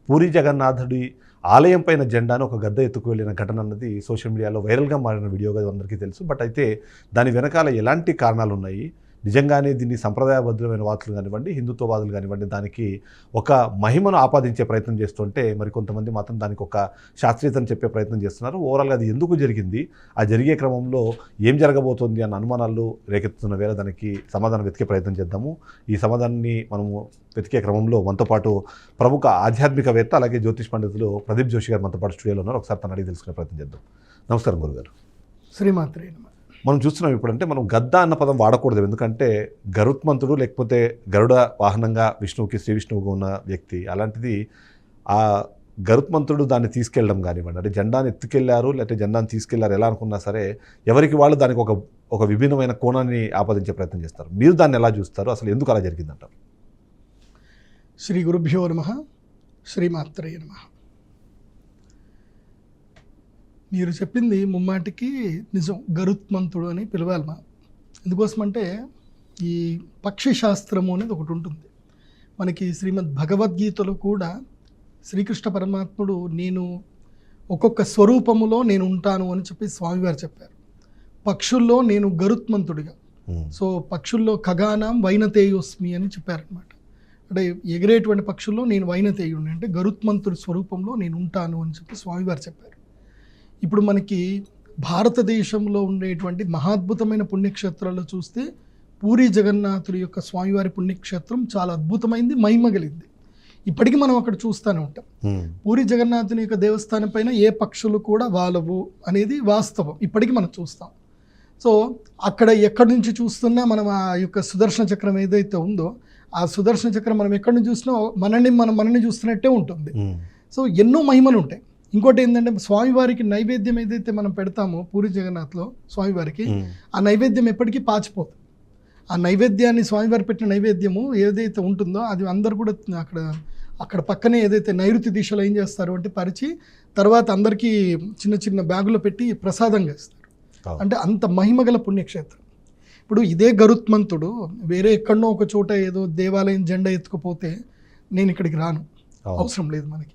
పూరి జగన్నాథుడి ఆలయం పైన జెండాను ఒక గద్ద ఎత్తుకు వెళ్ళిన ఘటన అన్నది సోషల్ మీడియాలో వైరల్గా మారిన వీడియోగా అందరికీ తెలుసు. బట్ అయితే దాని వెనకాల ఎలాంటి కారణాలు ఉన్నాయి, నిజంగానే దీన్ని సంప్రదాయబద్ధమైన వాదులు కానివ్వండి, హిందుత్వవాదులు కానివ్వండి, దానికి ఒక మహిమను ఆపాదించే ప్రయత్నం చేస్తుంటే మరికొంతమంది మాత్రం దానికి ఒక శాస్త్రీయతను చెప్పే ప్రయత్నం చేస్తున్నారు. ఓవరాల్గా అది ఎందుకు జరిగింది, ఆ జరిగే క్రమంలో ఏం జరగబోతోంది అన్న అనుమానాలు రేకెత్తుతున్న వేళ దానికి సమాధానం వెతికే ప్రయత్నం చేద్దాము. ఈ సమాధానాన్ని మనము వెతికే క్రమంలో మనతో పాటు ప్రముఖ ఆధ్యాత్మికవేత్త అలాగే జ్యోతిష్ పండితులు ప్రదీప్ జోషి గారు మనతో పాటు స్టూడియోలో ఉన్నారు. ఒకసారి తను అడిగి తెలుసుకునే ప్రయత్నం చేద్దాం. నమస్కారం గురుగారు. శ్రీమాత్రే నమః. మనం చూస్తున్నాం ఇప్పుడంటే మనం గద్ద అన్న పదం వాడకూడదు, ఎందుకంటే గరుత్మంతుడు లేకపోతే గరుడ వాహనంగా విష్ణువుకి శ్రీ విష్ణువుగా ఉన్న వ్యక్తి, అలాంటిది ఆ గరుత్మంతుడు దాన్ని తీసుకెళ్ళడం కానివ్వండి, అంటే జెండాని ఎత్తుకెళ్లారు లేకపోతే జెండాని తీసుకెళ్లారు ఎలా అనుకున్నా సరే ఎవరికి వాళ్ళు దానికి ఒక విభిన్నమైన కోణాన్ని ఆపాదించే ప్రయత్నం చేస్తారు. మీరు దాన్ని ఎలా చూస్తారు, అసలు ఎందుకు అలా జరిగిందంటారు? శ్రీ గురుభ్యో నమః. శ్రీమాత్రే నమః. మీరు చెప్పింది ముమ్మాటికి నిజం. గరుత్మంతుడు అని పిలవాలి మనం. ఎందుకోసమంటే ఈ పక్షి శాస్త్రము అనేది ఒకటి ఉంటుంది మనకి. శ్రీమద్ భగవద్గీతలో కూడా శ్రీకృష్ణ పరమాత్ముడు నేను ఒక్కొక్క స్వరూపములో నేను ఉంటాను అని చెప్పి స్వామివారు చెప్పారు. పక్షుల్లో నేను గరుత్మంతుడిగా, సో పక్షుల్లో ఖగానాం వైనతేయోస్మి అని చెప్పారనమాట. అంటే ఎగిరేటువంటి పక్షుల్లో నేను వైనతేయుడిని, అంటే గరుత్మంతుడి స్వరూపంలో నేను ఉంటాను అని చెప్పి స్వామివారు చెప్పారు. ఇప్పుడు మనకి భారతదేశంలో ఉండేటువంటి మహాద్భుతమైన పుణ్యక్షేత్రాల్లో చూస్తే పూరి జగన్నాథుడి యొక్క స్వామివారి పుణ్యక్షేత్రం చాలా అద్భుతమైంది, మహిమగలిగింది. ఇప్పటికీ మనం అక్కడ చూస్తూనే ఉంటాం. పూరి జగన్నాథుని యొక్క దేవస్థానం పైన ఏ పక్షులు కూడా వాలవు అనేది వాస్తవం, ఇప్పటికీ మనం చూస్తాం. సో అక్కడ ఎక్కడి నుంచి చూస్తున్నా మనం ఆ యొక్క సుదర్శన చక్రం ఏదైతే ఉందో ఆ సుదర్శన చక్రం మనం ఎక్కడి నుంచి చూసినా మనల్ని చూస్తున్నట్టే ఉంటుంది. సో ఎన్నో మహిమలు ఉంటాయి. ఇంకోటి ఏంటంటే స్వామివారికి నైవేద్యం ఏదైతే మనం పెడతామో పూరి జగన్నాథ్లో స్వామివారికి, ఆ నైవేద్యం ఎప్పటికీ పాచిపోదు. ఆ నైవేద్యాన్ని స్వామివారి పెట్టిన నైవేద్యము ఏదైతే ఉంటుందో అది అందరు కూడా అక్కడ పక్కనే ఏదైతే నైరుతి దిశలో ఏం చేస్తారు అంటే పరిచి తర్వాత అందరికీ చిన్న చిన్న బ్యాగులో పెట్టి ప్రసాదంగా ఇస్తారు. అంటే అంత మహిమగల పుణ్యక్షేత్రం. ఇప్పుడు ఇదే గరుత్మంతుడు వేరే ఎక్కడనో ఒక చోట ఏదో దేవాలయం జెండా ఎత్తుకుపోతే నేను ఇక్కడికి రాను, అవసరం లేదు. మనకి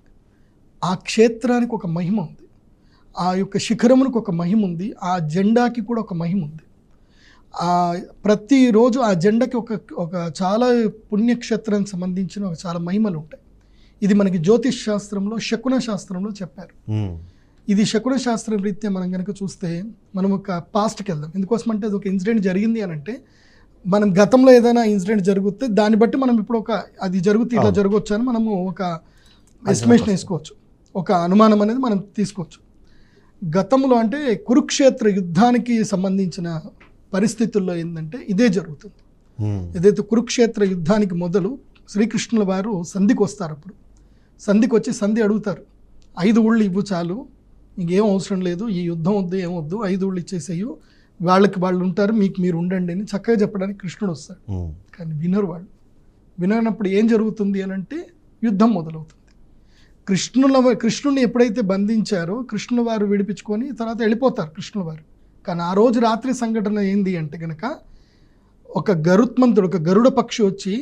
ఆ క్షేత్రానికి ఒక మహిమ ఉంది, ఆ యొక్క శిఖరమునికి ఒక మహిమ ఉంది, ఆ జెండాకి కూడా ఒక మహిమ ఉంది. ప్రతిరోజు ఆ జెండాకి ఒక చాలా పుణ్యక్షేత్రానికి సంబంధించిన ఒక చాలా మహిమలు ఉంటాయి. ఇది మనకి జ్యోతిష్ శాస్త్రంలో శకున శాస్త్రంలో చెప్పారు. ఇది శకున శాస్త్రం రీత్యా మనం కనుక చూస్తే మనం ఒక పాస్ట్కి వెళ్దాం. ఎందుకోసం అంటే అది ఒక ఇన్సిడెంట్ జరిగింది అని అంటే మనం గతంలో ఏదైనా ఇన్సిడెంట్ జరిగితే దాన్ని బట్టి మనం ఇప్పుడు అది జరుగుతుంది ఇలా జరగవచ్చు అని మనము ఒక ఎస్టిమేషన్ వేసుకోవచ్చు, ఒక అనుమానం అనేది మనం తీసుకోవచ్చు. గతంలో అంటే కురుక్షేత్ర యుద్ధానికి సంబంధించిన పరిస్థితుల్లో ఏంటంటే ఇదే జరుగుతుంది. ఏదైతే కురుక్షేత్ర యుద్ధానికి మొదలు శ్రీకృష్ణుల వారు సంధికి వస్తారు. అప్పుడు సంధికి వచ్చి సంధి అడుగుతారు, 5 ఊళ్ళు ఇవ్వు చాలు, ఇంకేం అవసరం లేదు, ఈ యుద్ధం వద్దు, ఏమొద్దు, 5 ఊళ్ళు ఇచ్చేసేయు, వాళ్ళకి వాళ్ళు ఉంటారు, మీకు మీరు ఉండండి అని చక్కగా చెప్పడానికి కృష్ణుడు వస్తాడు. కానీ వినరు వాళ్ళు. విననప్పుడు ఏం జరుగుతుంది అని అంటే యుద్ధం మొదలవుతుంది. కృష్ణుని ఎప్పుడైతే బంధించారో కృష్ణుల వారు విడిపించుకొని తర్వాత వెళ్ళిపోతారు కృష్ణుల వారు. కానీ ఆ రోజు రాత్రి సంఘటన ఏంది అంటే కనుక ఒక గరుత్మంతుడు, ఒక గరుడ పక్షి వచ్చి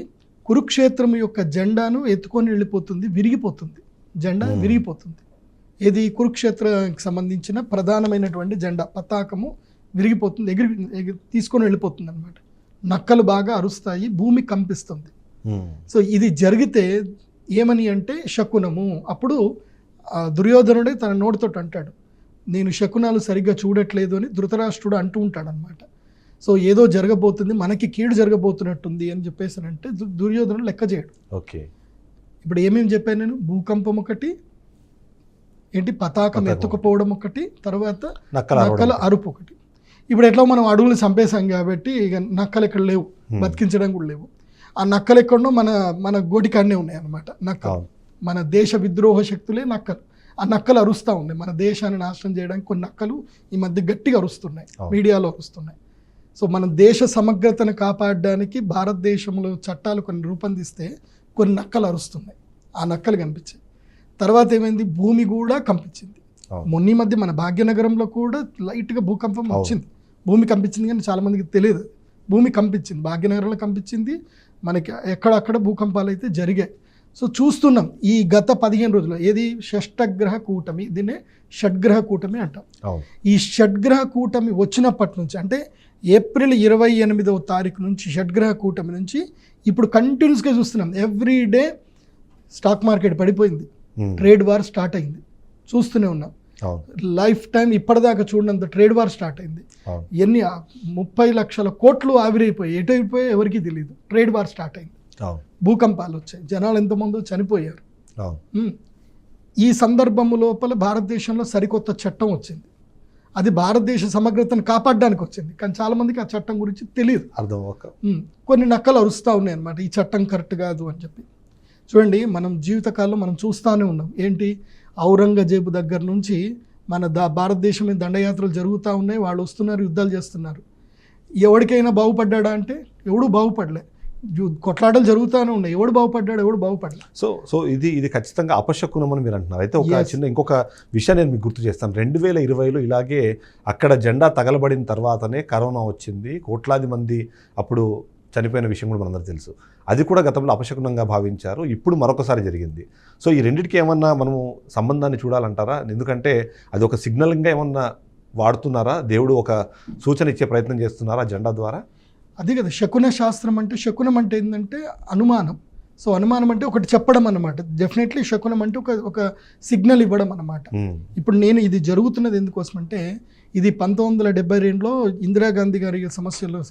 కురుక్షేత్రం యొక్క జెండాను ఎత్తుకొని వెళ్ళిపోతుంది, విరిగిపోతుంది, జెండా విరిగిపోతుంది. ఇది కురుక్షేత్రానికి సంబంధించిన ప్రధానమైనటువంటి జెండా పతాకము విరిగిపోతుంది, ఎగిరి తీసుకొని వెళ్ళిపోతుంది అనమాట. నక్కలు బాగా అరుస్తాయి, భూమి కంపిస్తుంది. సో ఇది జరిగితే ఏమని అంటే శకునము. అప్పుడు దుర్యోధనుడే తన నోటితో అంటాడు, నేను శకునాలు సరిగ్గా చూడట్లేదు అని ధృతరాష్ట్రుడు అంటూ ఉంటాడు అనమాట. సో ఏదో జరగబోతుంది, మనకి కీడు జరగబోతున్నట్టుంది అని చెప్పేసి అంటే దుర్యోధనుడు లెక్క చేయడు. ఓకే, ఇప్పుడు ఏమేమి చెప్పాను నేను? భూకంపం ఒకటి, ఏంటి పతాకం ఎత్తుకుపోవడం ఒకటి, తర్వాత నక్కల అరుపు ఒకటి. ఇప్పుడు ఎట్లా మనం అడవులు చంపేశాం కాబట్టి ఇక నక్కలు ఎక్కడ లేవు, బతికించడం కూడా లేవు. ఆ నక్కలు ఎక్కడో మన గోటికాడనే ఉన్నాయి అన్నమాట. నక్కలు మన దేశ విద్రోహ శక్తులే నక్కలు. ఆ నక్కలు అరుస్తూ ఉన్నాయి, మన దేశాన్ని నాశనం చేయడానికి కొన్ని నక్కలు ఈ మధ్య గట్టిగా అరుస్తున్నాయి, మీడియాలో అరుస్తున్నాయి. సో మన దేశ సమగ్రతను కాపాడడానికి భారతదేశంలో చట్టాలు కొన్ని రూపొందిస్తే కొన్ని నక్కలు అరుస్తున్నాయి, ఆ నక్కలు కనిపించాయి. తర్వాత ఏమైంది, భూమి కూడా కంపించింది. మొన్న మధ్య మన భాగ్యనగరంలో కూడా లైట్గా భూకంపం వచ్చింది, భూమి కంపించింది, కానీ చాలామందికి తెలియదు. భూమి కంపించింది, భాగ్యనగరంలో కంపించింది, మనకి ఎక్కడక్కడ భూకంపాలు అయితే జరిగాయి. సో చూస్తున్నాం ఈ గత 15 రోజులు ఏది షష్టగ్రహ కూటమి, దీన్నే షడ్గ్రహ కూటమి అంటాం. అవును. ఈ షడ్గ్రహ కూటమి వచ్చినప్పటి నుంచి అంటే ఏప్రిల్ 28వ తారీఖు నుంచి షడ్గ్రహ కూటమి నుంచి ఇప్పుడు కంటిన్యూస్గా చూస్తున్నాం. ఎవ్రీ డే స్టాక్ మార్కెట్ పడిపోయింది, ట్రేడ్ వార్ స్టార్ట్ అయింది, చూస్తూనే ఉన్నాం. లైఫ్ టైం ఇప్పటిదాకా చూడనంత ట్రేడ్ వార్ స్టార్ట్ అయింది. ఎన్ని 30 లక్షల కోట్లు ఆవిరైపోయి ఎటు అయిపోయి ఎవరికి తెలియదు. ట్రేడ్ వార్ స్టార్ట్ అయింది, భూకంపాలు వచ్చాయి, జనాలు ఎంతమందో చనిపోయారు. ఈ సందర్భం లోపల భారతదేశంలో సరికొత్త చట్టం వచ్చింది. అది భారతదేశ సమగ్రతను కాపాడడానికి వచ్చింది, కానీ చాలామందికి ఆ చట్టం గురించి తెలియదు. కొన్ని నక్కలు అరుస్తూ ఉన్నాయి అన్నమాట, ఈ చట్టం కరెక్ట్ కాదు అని చెప్పి. చూడండి, మనం జీవితకాలంలో మనం చూస్తూనే ఉన్నాం. ఏంటి, ఔరంగజేబు దగ్గర నుంచి మన భారతదేశం మీద దండయాత్రలు జరుగుతూ ఉన్నాయి, వాళ్ళు వస్తున్నారు, యుద్ధాలు చేస్తున్నారు. ఎవరికైనా బాగుపడ్డా అంటే ఎవడు బాగుపడలే, కొట్లాటలు జరుగుతూనే ఉన్నాయి, ఎవడు బాగుపడ్డాడు, ఎవడు బాగుపడలే. సో ఇది ఖచ్చితంగా అపశకునం అని మీరు అంటున్నారు. అయితే ఇంకొక విషయాన్ని నేను మీకు గుర్తు చేస్తాను. 2020లో ఇలాగే అక్కడ జెండా తగలబడిన తర్వాతనే కరోనా వచ్చింది, కోట్లాది మంది అప్పుడు చనిపోయిన విషయం కూడా మనందరూ తెలుసు. అది కూడా గతంలో అపశకునంగా భావించారు, ఇప్పుడు మరొకసారి జరిగింది. సో ఈ రెండింటికి ఏమన్నా మనము సంబంధాన్ని చూడాలంటారా? ఎందుకంటే అది ఒక సిగ్నలింగ్గా ఏమన్నా వాడుతున్నారా? దేవుడు ఒక సూచన ఇచ్చే ప్రయత్నం చేస్తున్నారా జెండా ద్వారా? అదే కదా శకున శాస్త్రం అంటే. శకునం అంటే ఏంటంటే అనుమానం. సో అనుమానం అంటే ఒకటి చెప్పడం అన్నమాట. డెఫినెట్లీ శకునం అంటే ఒక సిగ్నల్ ఇవ్వడం అన్నమాట. ఇప్పుడు నేను ఇది జరుగుతున్నది ఎందుకోసం అంటే, ఇది 1972లో ఇందిరాగాంధీ గారి సమస్యలు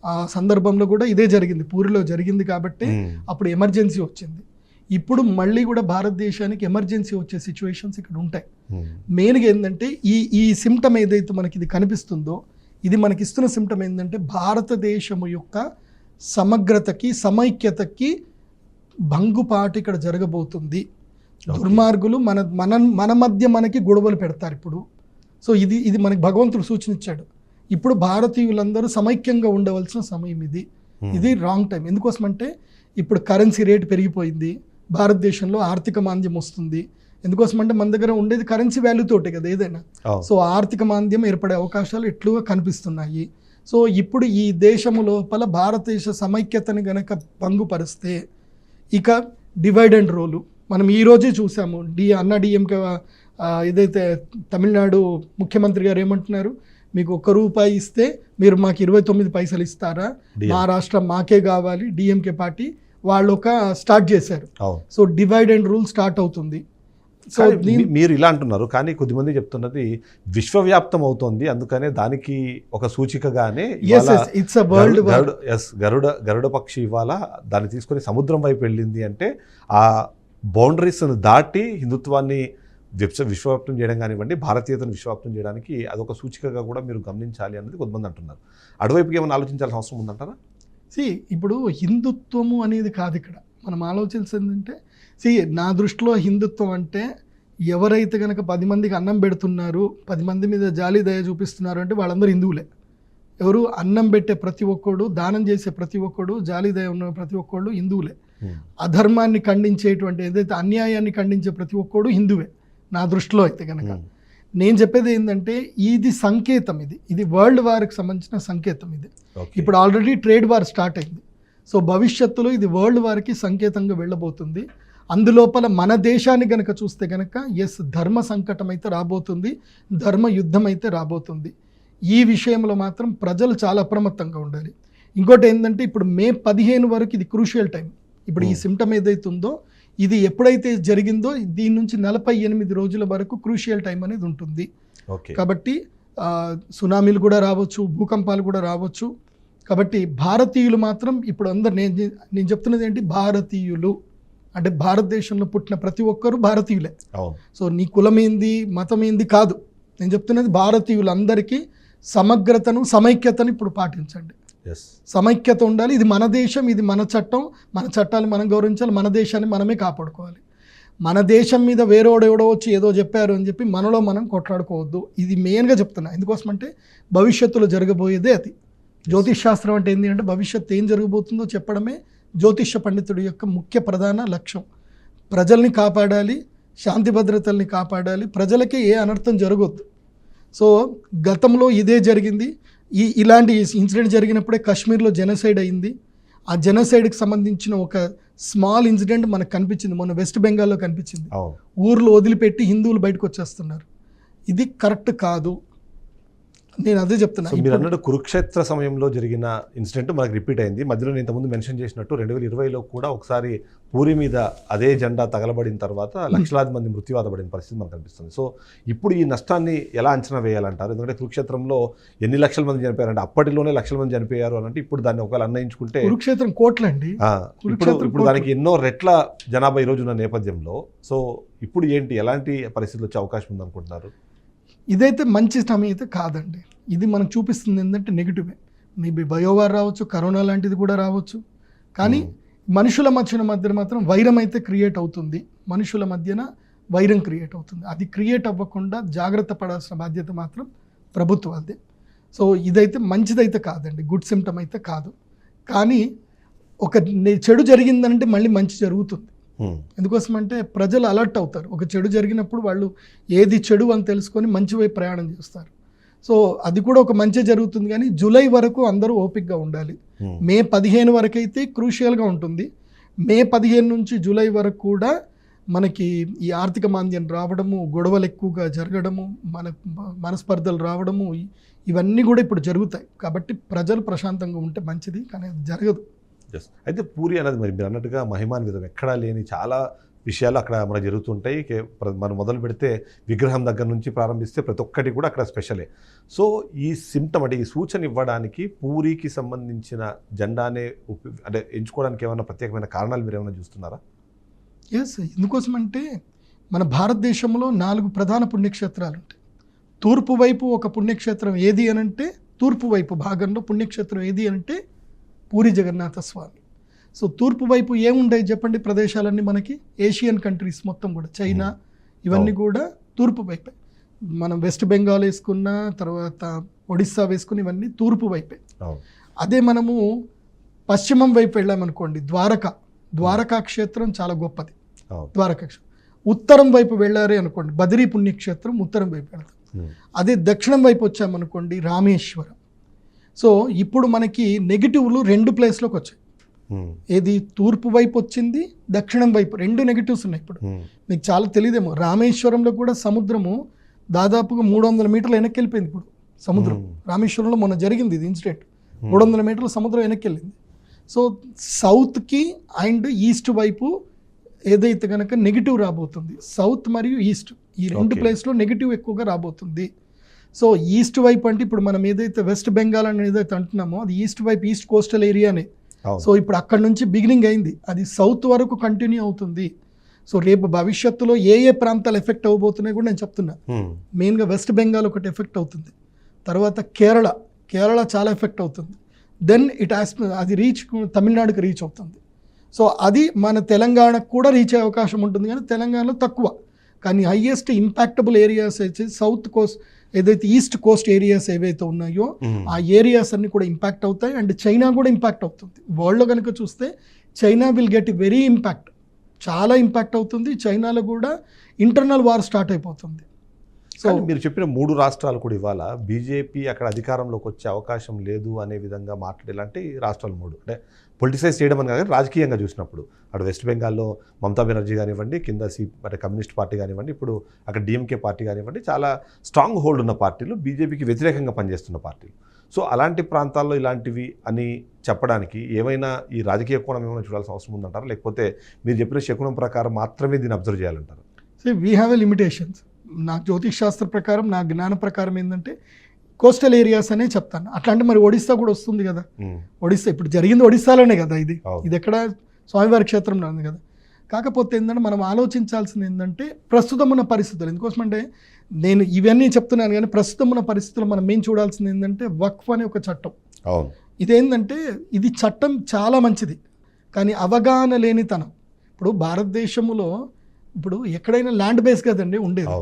ఆ సందర్భంలో కూడా ఇదే జరిగింది, పూరిలో జరిగింది కాబట్టి అప్పుడు ఎమర్జెన్సీ వచ్చింది. ఇప్పుడు మళ్ళీ కూడా భారతదేశానికి ఎమర్జెన్సీ వచ్చే సిచ్యువేషన్స్ ఇక్కడ ఉంటాయి. మెయిన్గా ఏంటంటే ఈ సిమ్టమ్ ఏదైతే మనకి ఇది కనిపిస్తుందో, ఇది మనకి ఇస్తున్న సిమ్టమ్ ఏంటంటే భారతదేశము యొక్క సమగ్రతకి సమైక్యతకి భంగుపాటు ఇక్కడ జరగబోతుంది. దుర్మార్గులు మన మధ్య మనకి గొడవలు పెడతారు ఇప్పుడు. సో ఇది మనకి భగవంతుడు సూచనిచ్చాడు. ఇప్పుడు భారతీయులందరూ సమైక్యంగా ఉండవలసిన సమయం ఇది రాంగ్ టైం. ఎందుకోసమంటే ఇప్పుడు కరెన్సీ రేట్ పెరిగిపోయింది, భారతదేశంలో ఆర్థిక మాంద్యం వస్తుంది. ఎందుకోసమంటే మన దగ్గర ఉండేది కరెన్సీ వాల్యూ తోటే కదా ఏదైనా. సో ఆర్థిక మాంద్యం ఏర్పడే అవకాశాలు ఎక్కువగా కనిపిస్తున్నాయి. సో ఇప్పుడు ఈ దేశము లోపల భారతదేశ సమైక్యతని గనక భంగుపరిస్తే ఇక డివైడ్ అండ్ రోలు మనం ఈరోజే చూసాము. డిఎంకే ఏదైతే తమిళనాడు ముఖ్యమంత్రి గారు ఏమంటున్నారు, మీకు ₹1 ఇస్తే మీరు మాకు 29 పైసలు ఇస్తారా, మా రాష్ట్రం మాకే కావాలి. డిఎంకే పార్టీ వాళ్ళు స్టార్ట్ చేశారు. So divide and rule start అవుతుంది. సో మీరు ఇలా అంటున్నారు, కానీ కొద్దిమంది చెప్తున్నది విశ్వవ్యాప్తం అవుతోంది, అందుకనే దానికి ఒక సూచికగానే గరుడ పక్షి ఇవాళ దాన్ని తీసుకొని సముద్రం వైపు వెళ్ళింది. అంటే ఆ బౌండరీస్ను దాటి హిందుత్వాన్ని విశ్వవ్యాప్తం చేయడం కానివ్వండి, భారతీయతను విశ్వవ్యాప్తం చేయడానికి అదొక సూచికగా కూడా మీరు గమనించాలి అనేది కొంతమంది అంటున్నారు. అటువైపుకి ఏమైనా ఆలోచించాల్సిన అవసరం ఉందంటారా? ఇప్పుడు హిందుత్వము అనేది కాదు ఇక్కడ మనం ఆలోచించింది. అంటే నా దృష్టిలో హిందుత్వం అంటే ఎవరైతే కనుక 10 మందికి అన్నం పెడుతున్నారు, 10 మంది మీద జాలి దయ చూపిస్తున్నారు అంటే వాళ్ళందరూ హిందువులే. ఎవరు అన్నం పెట్టే ప్రతి ఒక్కడు, దానం చేసే ప్రతి ఒక్కడు, జాలి దయ ఉన్న ప్రతి ఒక్కడు హిందువులే. అధర్మాన్ని ఖండించేటువంటి ఏదైతే అన్యాయాన్ని ఖండించే ప్రతి ఒక్కడు హిందువే నా దృష్టిలో అయితే కనుక. నేను చెప్పేది ఏంటంటే ఇది సంకేతం, ఇది వరల్డ్ వార్కి సంబంధించిన సంకేతం. ఇది ఇప్పుడు ఆల్రెడీ ట్రేడ్ వార్ స్టార్ట్ అయింది. సో భవిష్యత్తులో ఇది వరల్డ్ వార్కి సంకేతంగా వెళ్ళబోతుంది. అందులోపల మన దేశాన్ని గనక చూస్తే కనుక ధర్మ సంకటం అయితే రాబోతుంది, ధర్మ యుద్ధం అయితే రాబోతుంది. ఈ విషయంలో మాత్రం ప్రజలు చాలా అప్రమత్తంగా ఉండాలి. ఇంకోటి ఏంటంటే ఇప్పుడు మే 15 వరకు ఇది క్రూషియల్ టైం. ఇప్పుడు ఈ సిమ్టమ్ ఏదైతే ఉందో ఇది ఎప్పుడైతే జరిగిందో దీని నుంచి 48 రోజుల వరకు క్రూషియల్ టైం అనేది ఉంటుంది. కాబట్టి సునామీలు కూడా రావచ్చు, భూకంపాలు కూడా రావచ్చు. కాబట్టి భారతీయులు మాత్రం ఇప్పుడు అందరు నేను చెప్తున్నది ఏంటి, భారతీయులు అంటే భారతదేశంలో పుట్టిన ప్రతి ఒక్కరూ భారతీయులే. సో నీ కులం ఏంది, మతం ఏంది కాదు, నేను చెప్తున్నది భారతీయులందరికీ సమగ్రతను సమైక్యతను ఇప్పుడు పాటించండి. సమైక్యత ఉండాలి. ఇది మన దేశం, ఇది మన చట్టం, మన చట్టాలు మనం గౌరవించాలి, మన దేశాన్ని మనమే కాపాడుకోవాలి. మన దేశం మీద వేరేవాడెవడో వచ్చి ఏదో చెప్పారు అని చెప్పి మనలో మనం కొట్లాడుకోవద్దు. ఇది మెయిన్గా చెప్తున్నా. ఎందుకోసమంటే భవిష్యత్తులో జరగబోయేదే అది. జ్యోతిష్ శాస్త్రం అంటే ఏంటి అంటే భవిష్యత్తు ఏం జరగబోతుందో చెప్పడమే జ్యోతిష పండితుడి యొక్క ముఖ్య ప్రధాన లక్ష్యం. ప్రజల్ని కాపాడాలి, శాంతి భద్రతల్ని కాపాడాలి, ప్రజలకి ఏ అనర్థం జరగొద్దు. సో గతంలో ఇదే జరిగింది. ఇలాంటి ఇన్సిడెంట్ జరిగినప్పుడే కాశ్మీర్లో జెనోసైడ్ అయింది. ఆ జెనోసైడ్కి సంబంధించిన ఒక స్మాల్ ఇన్సిడెంట్ మనకు కనిపించింది, మొన్న వెస్ట్ బెంగాల్లో కనిపించింది. అవును. ఊర్లో వదిలిపెట్టి హిందువులు బయటకు వచ్చేస్తున్నారు. ఇది కరెక్ట్ కాదు, నేను అదే చెప్తున్నా. సో మీరు అన్నట్టు కురుక్షేత్ర సమయంలో జరిగిన ఇన్సిడెంట్ మనకు రిపీట్ అయింది. మధ్యలో నేను ఇంతకుముందు మెన్షన్ చేసినట్టు 2020లో కూడా ఒకసారి పూరి మీద అదే జెండా తగలబడిన తర్వాత లక్షలాది మంది మృత్యువాత పడిన పరిస్థితి మనకు కనిపిస్తుంది. సో ఇప్పుడు ఈ నష్టాన్ని ఎలా అంచనా వేయాలంటారు? ఎందుకంటే కురుక్షేత్రంలో ఎన్ని లక్షల మంది చనిపోయారంటే అప్పటిలోనే లక్షల మంది చనిపోయారు అని అంటే ఇప్పుడు దాన్ని ఒకవేళ అన్వయించుకుంటే కురుక్షేత్రం కోట్లండి. ఇప్పుడు దానికి ఎన్నో రెట్ల జనాభా ఈ రోజు ఉన్న నేపథ్యంలో సో ఇప్పుడు ఏంటి, ఎలాంటి పరిస్థితులు వచ్చే అవకాశం ఉందనుకుంటున్నారు? ఇదైతే మంచి సమయం అయితే కాదండి. ఇది మనకు చూపిస్తుంది ఏంటంటే నెగిటివే. మేబీ బయోవార్ రావచ్చు, కరోనా లాంటిది కూడా రావచ్చు. కానీ మనుషుల మధ్యన మాత్రం వైరం అయితే క్రియేట్ అవుతుంది. మనుషుల మధ్యన వైరం క్రియేట్ అవుతుంది. అది క్రియేట్ అవ్వకుండా జాగ్రత్త పడాల్సిన బాధ్యత మాత్రం ప్రభుత్వాదే. సో ఇదైతే మంచిదైతే కాదండి, గుడ్ సిమ్టమ్ అయితే కాదు. కానీ ఒక చెడు జరిగిందంటే మళ్ళీ మంచి జరుగుతుంది. ఎందుకోసం అంటే ప్రజలు అలర్ట్ అవుతారు. ఒక చెడు జరిగినప్పుడు వాళ్ళు ఏది చెడు అని తెలుసుకొని మంచి వైపు ప్రయాణం చేస్తారు. సో అది కూడా ఒక మంచి జరుగుతుంది. కానీ జూలై వరకు అందరూ ఓపికగా ఉండాలి. మే 15 వరకు అయితే క్రూషియల్గా ఉంటుంది. మే 15 నుంచి జూలై వరకు కూడా మనకి ఈ ఆర్థిక మాంద్యం రావడము, గొడవలు ఎక్కువగా జరగడము, మనస్పర్ధలు రావడము, ఇవన్నీ కూడా ఇప్పుడు జరుగుతాయి. కాబట్టి ప్రజలు ప్రశాంతంగా ఉంటే మంచిది, కానీ అది జరగదు. అయితే పూరి అనేది మరి మీరు అన్నట్టుగా మహిమాన్వితం, ఎక్కడా లేని చాలా విషయాలు అక్కడ మనకు జరుగుతుంటాయి. మనం మొదలు పెడితే విగ్రహం దగ్గర నుంచి ప్రారంభిస్తే ప్రతి ఒక్కటి కూడా అక్కడ స్పెషలే. సో ఈ సిమ్టమ్ అంటే ఈ సూచన ఇవ్వడానికి పూరికి సంబంధించిన జెండానే అంటే ఎంచుకోవడానికి ఏమైనా ప్రత్యేకమైన కారణాలు మీరు ఏమైనా చూస్తున్నారా? ఎస్, ఎందుకోసం అంటే మన భారతదేశంలో 4 ప్రధాన పుణ్యక్షేత్రాలు ఉంటాయి. తూర్పు వైపు ఒక పుణ్యక్షేత్రం ఏది అనంటే, తూర్పు వైపు భాగంలో పుణ్యక్షేత్రం ఏది అంటే పూరి జగన్నాథ స్వామి. సో తూర్పు వైపు ఏముంటాయి చెప్పండి? ప్రదేశాలన్నీ మనకి ఏషియన్ కంట్రీస్ మొత్తం కూడా, చైనా ఇవన్నీ కూడా తూర్పు వైపే. మనం వెస్ట్ బెంగాల్ వేసుకున్న తర్వాత ఒడిస్సా వేసుకుని ఇవన్నీ తూర్పు వైపే. అదే మనము పశ్చిమం వైపు వెళ్ళామనుకోండి, ద్వారకా క్షేత్రం చాలా గొప్పది. ద్వారకా క్షేత్రం. ఉత్తరం వైపు వెళ్ళారే అనుకోండి, బద్రీ పుణ్యక్షేత్రం ఉత్తరం వైపు వెళ్తాం. అదే దక్షిణం వైపు వచ్చామనుకోండి, రామేశ్వరం. సో ఇప్పుడు మనకి నెగిటివ్లు 2 ప్లేస్లోకి వచ్చాయి. ఏది తూర్పు వైపు వచ్చింది, దక్షిణం వైపు 2 నెగిటివ్స్ ఉన్నాయి. ఇప్పుడు మీకు చాలా తెలియదేమో, రామేశ్వరంలో కూడా సముద్రము దాదాపుగా 300 మీటర్లు వెనక్కి వెళ్ళిపోయింది. ఇప్పుడు సముద్రం రామేశ్వరంలో మొన్న జరిగింది ఇది ఇన్సిడెంట్. 300 మీటర్ల సముద్రం వెనక్కి వెళ్ళింది. సో సౌత్కి అండ్ ఈస్ట్ వైపు ఏదైతే కనుక నెగిటివ్ రాబోతుంది, సౌత్ మరియు ఈస్ట్ ఈ 2 ప్లేస్లో నెగిటివ్ ఎక్కువగా రాబోతుంది. సో ఈస్ట్ వైపు అంటే ఇప్పుడు మనం ఏదైతే వెస్ట్ బెంగాల్ అని ఏదైతే అంటున్నామో అది ఈస్ట్ వైపు, ఈస్ట్ కోస్టల్ ఏరియానే. సో ఇప్పుడు అక్కడ నుంచి బిగినింగ్ అయింది, అది సౌత్ వరకు కంటిన్యూ అవుతుంది. సో రేపు భవిష్యత్తులో ఏ ప్రాంతాలు ఎఫెక్ట్ అవ్వబోతున్నాయి కూడా నేను చెప్తున్నా. మెయిన్గా వెస్ట్ బెంగాల్ ఒకటి ఎఫెక్ట్ అవుతుంది, తర్వాత కేరళ చాలా ఎఫెక్ట్ అవుతుంది. దెన్ అది తమిళనాడుకి రీచ్ అవుతుంది. సో అది మన తెలంగాణకు కూడా రీచ్ అయ్యే అవకాశం ఉంటుంది, కానీ తెలంగాణలో తక్కువ. కానీ హైయెస్ట్ ఇంపాక్టబుల్ ఏరియాస్ అయితే సౌత్ కోస్ట్, ఏదైతే ఈస్ట్ కోస్ట్ ఏరియాస్ ఏవైతే ఉన్నాయో ఆ ఏరియాస్ అన్ని కూడా ఇంపాక్ట్ అవుతాయి. అండ్ చైనా కూడా ఇంపాక్ట్ అవుతుంది. వరల్డ్లో కనుక చూస్తే China will get very impact, చాలా ఇంపాక్ట్ అవుతుంది. చైనాలో కూడా ఇంటర్నల్ వార్ స్టార్ట్ అయిపోతుంది. సో మీరు చెప్పిన 3 రాష్ట్రాలు కూడా ఇవాళ బీజేపీ అక్కడ అధికారంలోకి వచ్చే అవకాశం లేదు అనే విధంగా మాట్లాడేలాంటి రాష్ట్రాలు 3 అంటే పొలిటిసైజ్ చేయడం అని కాదు, రాజకీయంగా చూసినప్పుడు అటు వెస్ట్ బెంగాల్లో మమతా బెనర్జీ కానివ్వండి, కింద అంటే కమ్యూనిస్ట్ పార్టీ కానివ్వండి, ఇప్పుడు అక్కడ డిఎంకే పార్టీ కానివ్వండి, చాలా స్ట్రాంగ్ హోల్డ్ ఉన్న పార్టీలు, బీజేపీకి వ్యతిరేకంగా పనిచేస్తున్న పార్టీలు. సో అలాంటి ప్రాంతాల్లో ఇలాంటివి అని చెప్పడానికి ఏమైనా ఈ రాజకీయ కోణం ఏమైనా చూడాల్సిన అవసరం ఉందంటారా, లేకపోతే మీరు చెప్పిన శకునం ప్రకారం మాత్రమే దీన్ని అబ్జర్వ్ చేయాలంటారు? So we have a limitations. నా జ్యోతిష్ శాస్త్ర ప్రకారం, నా జ్ఞాన ప్రకారం ఏంటంటే కోస్టల్ ఏరియాస్ అనే చెప్తాను. అట్లాంటి మరి ఒడిస్సా కూడా వస్తుంది కదా. ఒడిస్సా ఇప్పుడు జరిగింది ఒడిస్సాలోనే కదా, ఇది ఎక్కడ స్వామివారి క్షేత్రంలో ఉంది కదా. కాకపోతే ఏంటంటే మనం ఆలోచించాల్సింది ఏంటంటే ప్రస్తుతం ఉన్న పరిస్థితులు. ఎందుకోసం అంటే నేను ఇవన్నీ చెప్తున్నాను, కానీ ప్రస్తుతం ఉన్న పరిస్థితుల్లో మనం ఏం చూడాల్సింది ఏంటంటే వక్ఫ్ అనే ఒక చట్టం. ఇదేంటంటే ఇది చట్టం చాలా మంచిది, కానీ అవగాహన లేనితనం. ఇప్పుడు భారతదేశంలో ఇప్పుడు ఎక్కడైనా ల్యాండ్ బేస్ కదండి ఉండేది.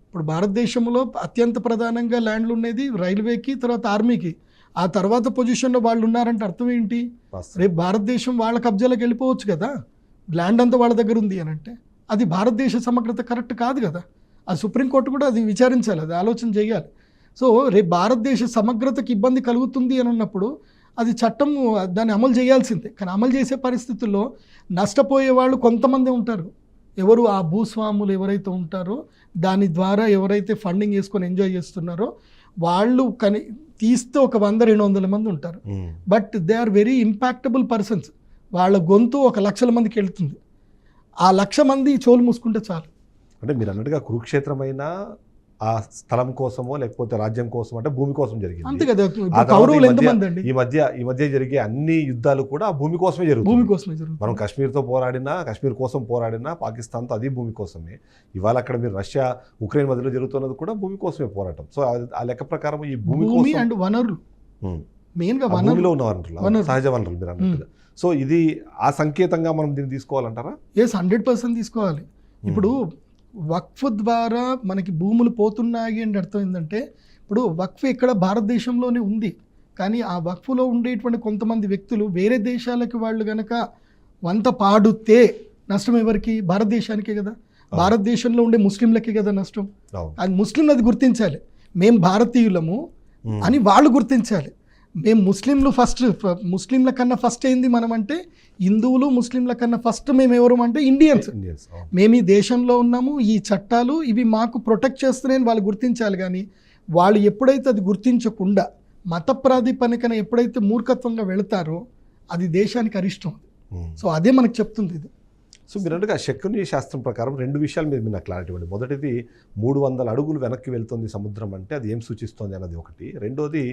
ఇప్పుడు భారతదేశంలో అత్యంత ప్రధానంగా ల్యాండ్లు ఉండేది రైల్వేకి, తర్వాత ఆర్మీకి. ఆ తర్వాత పొజిషన్లో వాళ్ళు ఉన్నారంటే అర్థం ఏంటి? రేపు భారతదేశం వాళ్ళ కబ్జాలకు వెళ్ళిపోవచ్చు కదా. ల్యాండ్ అంతా వాళ్ళ దగ్గర ఉంది అని అంటే అది భారతదేశ సమగ్రత కరెక్ట్ కాదు కదా. ఆ సుప్రీంకోర్టు కూడా అది విచారించాలి, అది ఆలోచన చేయాలి. సో రేపు భారతదేశ సమగ్రతకి ఇబ్బంది కలుగుతుంది అని అన్నప్పుడు అది చట్టం దాన్ని అమలు చేయాల్సిందే. కానీ అమలు చేసే పరిస్థితుల్లో నష్టపోయే వాళ్ళు కొంతమంది ఉంటారు. ఎవరు ఆ భూస్వాములు ఎవరైతే ఉంటారో దాని ద్వారా ఎవరైతే ఫండింగ్ వేసుకొని ఎంజాయ్ చేస్తున్నారో వాళ్ళు తీస్తే ఒక 100-200 మంది ఉంటారు. But they are very impactable persons. వాళ్ళ గొంతు 1,00,000 మందికి వెళ్తుంది. ఆ 1,00,000 మంది చెవులు మూసుకుంటే చాలు. అంటే మీరు అన్నట్టుగా కురుక్షేత్రమైన ఆ స్థలం కోసమో లేకపోతే రాజ్యం కోసం అంటే భూమి కోసం అంతే జరిగింది. కదా. ఆ తర్వాత కౌరవులు ఎంతమంది అండి? ఈ మధ్య జరిగే అన్ని యుద్ధాలు కూడా ఆ భూమి కోసమే భూమి జరుగుతుంది. కోసమే జరుగుతుంది. మనం కాశ్మీర్ కోసం పోరాడినా పాకిస్తాన్తో అది భూమి కోసమే. ఇవాళ అక్కడ మీరు రష్యా ఉక్రెయిన్ మధ్యలో జరుగుతున్నది కూడా భూమి కోసమే పోరాటం. సో ఆ లెక్క ప్రకారం ఈ భూమి కోసం అండ్ వనరులు మెయిన్గా భూమిలో ఉన్న వనరులు, సహజ వనరులు మీరు అన్నట్టుగా. సో ఇది ఆ సంకేతంగా మనం దీన్ని తీసుకోవాలంటారా? 100% తీసుకోవాలి. ఇప్పుడు వక్ఫ్ ద్వారా మనకి భూములు పోతున్నాయి అంటే అర్థం ఏంటంటే, ఇప్పుడు వక్ఫ్ ఇక్కడ భారతదేశంలోనే ఉంది, కానీ ఆ వక్ఫ్లో ఉండేటువంటి కొంతమంది వ్యక్తులు వేరే దేశాలకి వాళ్ళు కనుక వంత పాడితే నష్టం ఎవరికి? భారతదేశానికే కదా. భారతదేశంలో ఉండే ముస్లింలకే కదా నష్టం. అది ముస్లింలు అది గుర్తించాలి. మేము భారతీయులము అని వాళ్ళు గుర్తించాలి. మేము ముస్లింల కన్నా ఫస్ట్ ఏంది మనం అంటే హిందువులు, ముస్లింల కన్నా ఫస్ట్ మేము ఎవరు అంటే ఇండియన్స్. మేము ఈ దేశంలో ఉన్నాము, ఈ చట్టాలు ఇవి మాకు ప్రొటెక్ట్ చేస్తున్నాయని వాళ్ళు గుర్తించాలి. కానీ వాళ్ళు ఎప్పుడైతే అది గుర్తించకుండా మత ప్రాతిపదికన ఎప్పుడైతే మూర్ఖత్వంగా వెళతారో అది దేశానికి అరిష్టం. సో అదే మనకు చెప్తుంది ఇది. సో మీరు అన్నట్టుగా శకుని శాస్త్రం ప్రకారం 2 విషయాలు మీరు నాకు క్లారిటీ ఇవ్వండి. మొదటిది 300 అడుగులు వెనక్కి వెళ్తుంది సముద్రం అంటే అది ఏం సూచిస్తుంది అన్నది ఒకటి. రెండోది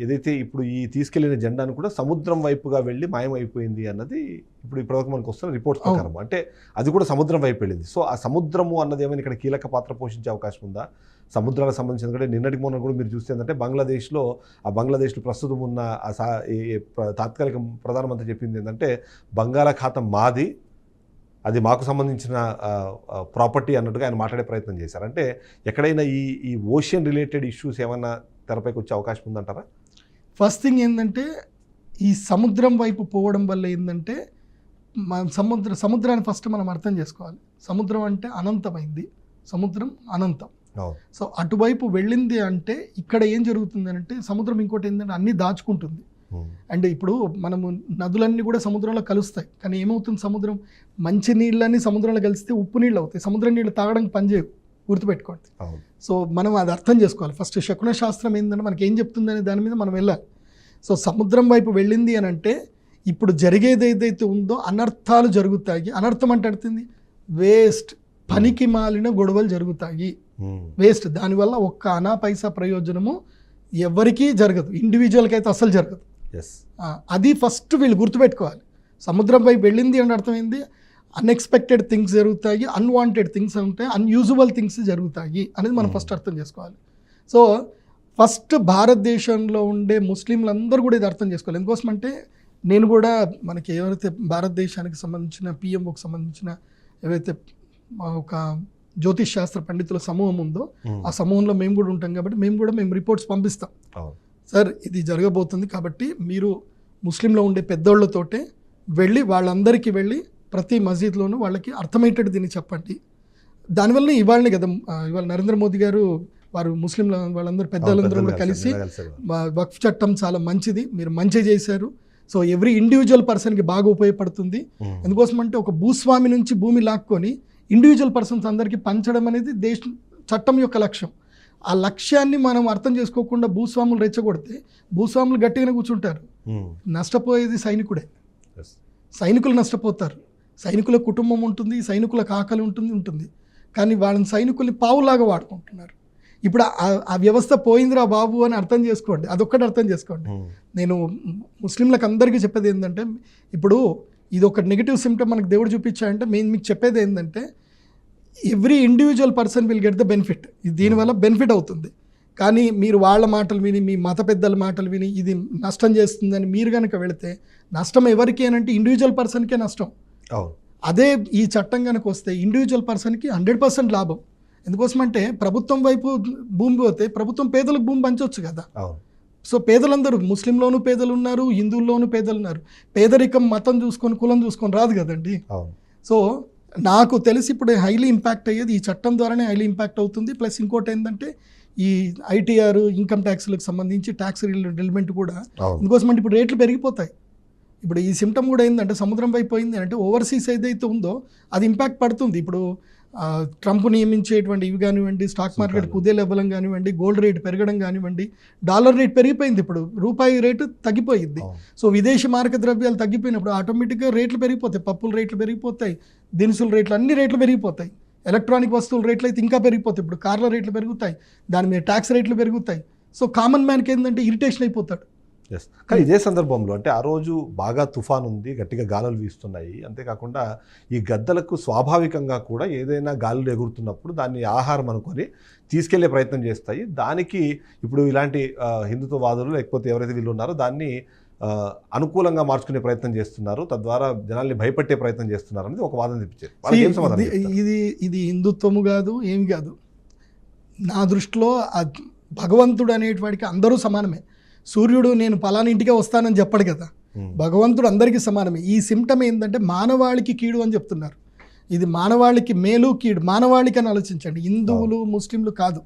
ఏదైతే ఇప్పుడు తీసుకెళ్లిన జెండాను కూడా సముద్రం వైపుగా వెళ్ళి మాయమైపోయింది అన్నది ఇప్పటివరకు మనకు వస్తున్న రిపోర్ట్స్ ప్రకారం. అంటే అది కూడా సముద్రం వైపు వెళ్ళింది. సో ఆ సముద్రము అన్నది ఏమైనా ఇక్కడ కీలక పాత్ర పోషించే అవకాశం ఉందా? సముద్రాలకు సంబంధించిన ఎందుకంటే నిన్నటికి మొన్న కూడా మీరు చూస్తే ఏంటంటే బంగ్లాదేశ్లో ప్రస్తుతం ఉన్న తాత్కాలిక ప్రధానమంత్రి చెప్పింది ఏంటంటే బంగాళాఖాతం మాది, అది మాకు సంబంధించిన ప్రాపర్టీ అన్నట్టుగా ఆయన మాట్లాడే ప్రయత్నం చేశారు. అంటే ఎక్కడైనా ఈ ఓషియన్ రిలేటెడ్ ఇష్యూస్ ఏమైనా తెరపైకి వచ్చే అవకాశం ఉందంటారా? ఫస్ట్ థింగ్ ఏంటంటే ఈ సముద్రం వైపు పోవడం వల్ల ఏంటంటే సముద్రాన్ని ఫస్ట్ మనం అర్థం చేసుకోవాలి. సముద్రం అంటే అనంతమైంది, సముద్రం అనంతం. సో అటువైపు వెళ్ళింది అంటే ఇక్కడ ఏం జరుగుతుంది అంటే సముద్రం ఇంకోటి ఏంటంటే అన్నీ దాచుకుంటుంది. అండ్ ఇప్పుడు మనము నదులన్నీ కూడా సముద్రంలో కలుస్తాయి, కానీ ఏమవుతుంది సముద్రం మంచి నీళ్ళన్నీ సముద్రంలో కలిస్తే ఉప్పు నీళ్ళు అవుతాయి. సముద్రం నీళ్ళు తాగడానికి పనిచేయవు, గుర్తుపెట్టుకోండి. సో మనం అది అర్థం చేసుకోవాలి. ఫస్ట్ శకున శాస్త్రం ఏంటంటే మనకి ఏం చెప్తుంది అనే దాని మీద మనం వెళ్ళాలి. సో సముద్రం వైపు వెళ్ళింది అని అంటే ఇప్పుడు జరిగేది ఏదైతే ఉందో అనర్థాలు జరుగుతాయి. అనర్థం అంటే అర్థంది వేస్ట్, పనికి మాలిన గొడవలు జరుగుతాయి, వేస్ట్. దానివల్ల ఒక్క అనా పైసా ప్రయోజనము ఎవరికీ జరగదు, ఇండివిజువల్కి అయితే అసలు జరగదు. అది ఫస్ట్ వీళ్ళు గుర్తుపెట్టుకోవాలి. సముద్రం వైపు వెళ్ళింది అని అర్థమైంది అన్ఎక్స్పెక్టెడ్ థింగ్స్ జరుగుతాయి, అన్వాంటెడ్ థింగ్స్ ఉంటాయి, అన్యూజువల్ థింగ్స్ జరుగుతాయి అనేది మనం ఫస్ట్ అర్థం చేసుకోవాలి. సో ఫస్ట్ భారతదేశంలో ఉండే ముస్లింలందరూ కూడా ఇది అర్థం చేసుకోవాలి. ఎందుకోసం అంటే నేను కూడా మనకి ఎవరైతే భారతదేశానికి సంబంధించిన పిఎంఓకి సంబంధించిన ఏవైతే ఒక జ్యోతిష్ శాస్త్ర పండితుల సమూహం ఉందో ఆ సమూహంలో మేము కూడా ఉంటాం కాబట్టి మేము రిపోర్ట్స్ పంపిస్తాం. సార్ ఇది జరగబోతుంది కాబట్టి మీరు ముస్లింలో ఉండే పెద్దోళ్ళతోటే వెళ్ళి వాళ్ళందరికీ వెళ్ళి ప్రతి మస్జిద్లోనూ వాళ్ళకి అర్థమయ్యేటట్టు దీన్ని చెప్పండి. దానివల్ల ఇవాళనే కదా ఇవాళ నరేంద్ర మోదీ గారు వారు ముస్లింల వాళ్ళందరూ పెద్దలందరూ కూడా కలిసి వక్ఫ్ చట్టం చాలా మంచిది, మీరు మంచి చేశారు, సో ఎవ్రీ ఇండివిజువల్ పర్సన్కి బాగా ఉపయోగపడుతుంది. ఎందుకోసం అంటే ఒక భూస్వామి నుంచి భూమి లాక్కొని ఇండివిజువల్ పర్సన్స్ అందరికీ పంచడం అనేది చట్టం యొక్క లక్ష్యం. ఆ లక్ష్యాన్ని మనం అర్థం చేసుకోకుండా భూస్వాములు రెచ్చగొడితే భూస్వాములు గట్టిగానే కూర్చుంటారు. నష్టపోయేది సైనికుడే, సైనికులు నష్టపోతారు. సైనికుల కుటుంబం ఉంటుంది, సైనికులకు ఆకలి ఉంటుంది, కానీ వాళ్ళని సైనికుల్ని పావులాగా వాడుకుంటున్నారు. ఇప్పుడు ఆ వ్యవస్థ పోయిందిరా బాబు అని అర్థం చేసుకోండి, అదొక్కటి అర్థం చేసుకోండి. నేను ముస్లింలకు అందరికీ చెప్పేది ఏంటంటే ఇప్పుడు ఇది ఒక నెగిటివ్ సిమ్టమ్ మనకు దేవుడు చూపించాడంటే మీకు చెప్పేది ఏంటంటే every individual person will get the benefit. దీనివల్ల బెనిఫిట్ అవుతుంది. కానీ మీరు వాళ్ళ మాటలు విని మీ మత పెద్దల మాటలు విని ఇది నష్టం చేస్తుందని మీరు కనుక వెళితే నష్టం ఎవరికి అంటే ఇండివిజువల్ పర్సన్కే నష్టం. అదే ఈ చట్టం కనుక వస్తే ఇండివిజువల్ పర్సన్కి 100% లాభం. ఎందుకోసమంటే ప్రభుత్వం వైపు భూమి పోతే ప్రభుత్వం పేదలకు భూమి పంచవచ్చు కదా. సో పేదలందరూ ముస్లింలోనూ పేదలు ఉన్నారు, హిందువుల్లోనూ పేదలు ఉన్నారు. పేదరికం మతం చూసుకొని కులం చూసుకొని రాదు కదండి. సో నాకు తెలిసి ఇప్పుడు హైలీ ఇంపాక్ట్ అయ్యేది ఈ చట్టం ద్వారానే హైలీ ఇంపాక్ట్ అవుతుంది. ప్లస్ ఇంకోటి ఏంటంటే ఈ ఐటీఆర్ ఇన్కమ్ ట్యాక్స్లకు సంబంధించి ట్యాక్స్ రిలిమెంట్ కూడా అవును. ఇందుకోసం అంటే ఇప్పుడు రేట్లు పెరిగిపోతాయి. ఇప్పుడు ఈ సిమ్టమ్ కూడా ఏంటంటే సముద్రం వైపు పోయింది అంటే ఓవర్సీస్ ఏదైతే ఉందో అది ఇంపాక్ట్ పడుతుంది. ఇప్పుడు ట్రంప్ నియమించేటువంటి ఇవి కానివ్వండి, స్టాక్ మార్కెట్ కుదేలవ్వడం కానివ్వండి, గోల్డ్ రేట్ పెరగడం కానివ్వండి, డాలర్ రేట్ పెరిగిపోయింది, ఇప్పుడు రూపాయి రేటు తగ్గిపోయింది. సో విదేశీ మారక ద్రవ్యాలు తగ్గిపోయినప్పుడు ఆటోమేటిక్గా రేట్లు పెరిగిపోతాయి, పప్పుల రేట్లు పెరిగిపోతాయి, దినుసుల రేట్లు అన్ని రేట్లు పెరిగిపోతాయి, ఎలక్ట్రానిక్ వస్తువుల రేట్లు అయితే ఇంకా పెరిగిపోతాయి, ఇప్పుడు కార్ల రేట్లు పెరుగుతాయి, దాని మీద ట్యాక్స్ రేట్లు పెరుగుతాయి. సో కామన్ మ్యాన్కి ఏంటంటే ఇరిటేషన్ అయిపోతాడు. ఎస్, కానీ ఇదే సందర్భంలో అంటే ఆ రోజు బాగా తుఫాన్ ఉంది, గట్టిగా గాలులు వీస్తున్నాయి. అంతేకాకుండా ఈ గద్దలకు స్వాభావికంగా కూడా ఏదైనా గాలులు ఎగురుతున్నప్పుడు దాన్ని ఆహారం అనుకొని తీసుకెళ్లే ప్రయత్నం చేస్తాయి. దానికి ఇప్పుడు ఇలాంటి హిందుత్వవాదులు లేకపోతే ఎవరైతే వీళ్ళు ఉన్నారో దాన్ని అనుకూలంగా మార్చుకునే ప్రయత్నం చేస్తున్నారు, తద్వారా జనాల్ని భయపెట్టే ప్రయత్నం చేస్తున్నారు అనేది ఒక వాదన తెప్పించారు. ఇది హిందుత్వము కాదు, ఏమి కాదు. నా దృష్టిలో భగవంతుడు అనేటివాడికి అందరూ సమానమే. సూర్యుడు నేను పలానా ఇంటికే వస్తానని చెప్పడు కదా, భగవంతుడు అందరికీ సమానమే. ఈ సిమ్టమ్ ఏంటంటే మానవాళికి కీడు అని చెప్తున్నారు. ఇది మానవాళికి మేలు కీడు, మానవాళికి అని ఆలోచించండి. హిందువులు ముస్లింలు కాదు,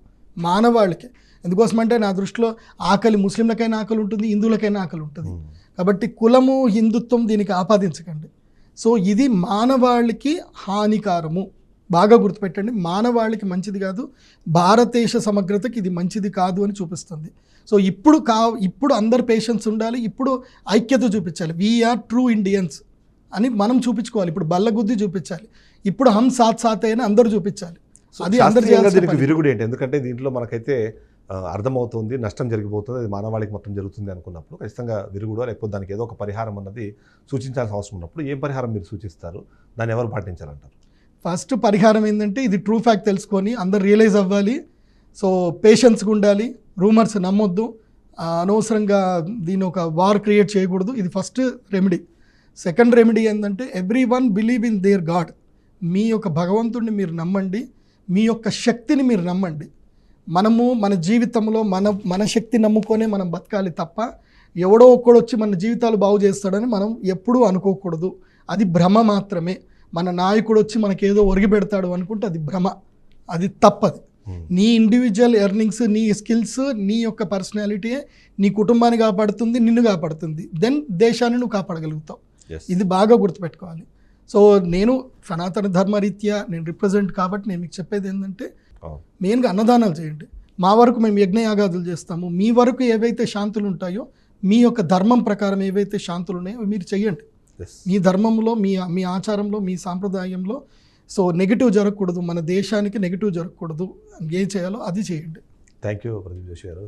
మానవాళికి. ఎందుకోసమంటే నా దృష్టిలో ఆకలి ముస్లింలకైనా ఆకలి ఉంటుంది, హిందువులకైనా ఆకలి ఉంటుంది. కాబట్టి కులము హిందుత్వం దీనికి ఆపాదించకండి. సో ఇది మానవాళికి హానికారము, బాగా గుర్తుపెట్టండి. మానవాళికి మంచిది కాదు, భారతదేశ సమగ్రతకి ఇది మంచిది కాదు అని చూపిస్తుంది. సో ఇప్పుడు అందరు పేషెన్స్ ఉండాలి, ఇప్పుడు ఐక్యత చూపించాలి. వీఆర్ ట్రూ ఇండియన్స్ అని మనం చూపించుకోవాలి. ఇప్పుడు బల్లగుద్ది చూపించాలి, ఇప్పుడు హమ్ సాత్ సాత్ అయినా అందరూ చూపించాలి. అది అందరూ దీనికి విరుగుడు ఏంటి? ఎందుకంటే దీంట్లో మనకైతే అర్థమవుతుంది నష్టం జరిగిపోతుంది, అది మానవాళికి మొత్తం జరుగుతుంది అనుకున్నప్పుడు ఖచ్చితంగా విరుగుడు లేకపోతే దానికి ఏదో ఒక పరిహారం అన్నది సూచించాల్సిన అవసరం ఉన్నప్పుడు ఏం పరిహారం మీరు సూచిస్తారు, దాన్ని ఎవరు పాటించాలంటారు? ఫస్ట్ పరిహారం ఏంటంటే ఇది ట్రూ ఫ్యాక్ట్ తెలుసుకొని అందరు రియలైజ్ అవ్వాలి. సో పేషెన్స్గా ఉండాలి, రూమర్స్ నమ్మొద్దు, అనవసరంగా దీని ఒక వార్ క్రియేట్ చేయకూడదు. ఇది ఫస్ట్ రెమెడీ. సెకండ్ రెమెడీ ఏంటంటే everyone believe in their god. మీ యొక్క భగవంతుడిని మీరు నమ్మండి, మీ యొక్క శక్తిని మీరు నమ్మండి. మనము మన జీవితంలో మన శక్తి నమ్ముకొనే మనం బతకాలి తప్ప ఎవడో ఒక్కడు వచ్చి మన జీవితాలు బాగు చేస్తాడని మనం ఎప్పుడూ అనుకోకూడదు. అది భ్రమ మాత్రమే. మన నాయకుడు వచ్చి మనకేదో ఒరిగి పెడతాడు అనుకుంటే అది భ్రమ, అది తప్పది. నీ ఇండివిజువల్ ఎర్నింగ్స్, నీ స్కిల్స్, నీ యొక్క పర్సనాలిటీయే నీ కుటుంబాన్ని కాపాడుతుంది, నిన్ను కాపాడుతుంది. దెన్ దేశాన్ని నువ్వు కాపాడగలుగుతావు. ఇది బాగా గుర్తుపెట్టుకోవాలి. సో నేను సనాతన ధర్మరీత్యా నేను రిప్రజెంట్ కాబట్టి నేను మీకు చెప్పేది ఏంటంటే మెయిన్గా అన్నదానాలు చేయండి. మా వరకు మేము యజ్ఞయాగాదులు చేస్తాము, మీ వరకు ఏవైతే శాంతులు ఉంటాయో, మీ యొక్క ధర్మం ప్రకారం ఏవైతే శాంతులు ఉన్నాయో మీరు చెయ్యండి. మీ ధర్మంలో, మీ ఆచారంలో, మీ సాంప్రదాయంలో సో నెగిటివ్ జరగకూడదు, మన దేశానికి నెగిటివ్ జరగకూడదు, ఏం చేయాలో అది చేయండి. థ్యాంక్ యూ ప్రదీప్ జోషి గారు.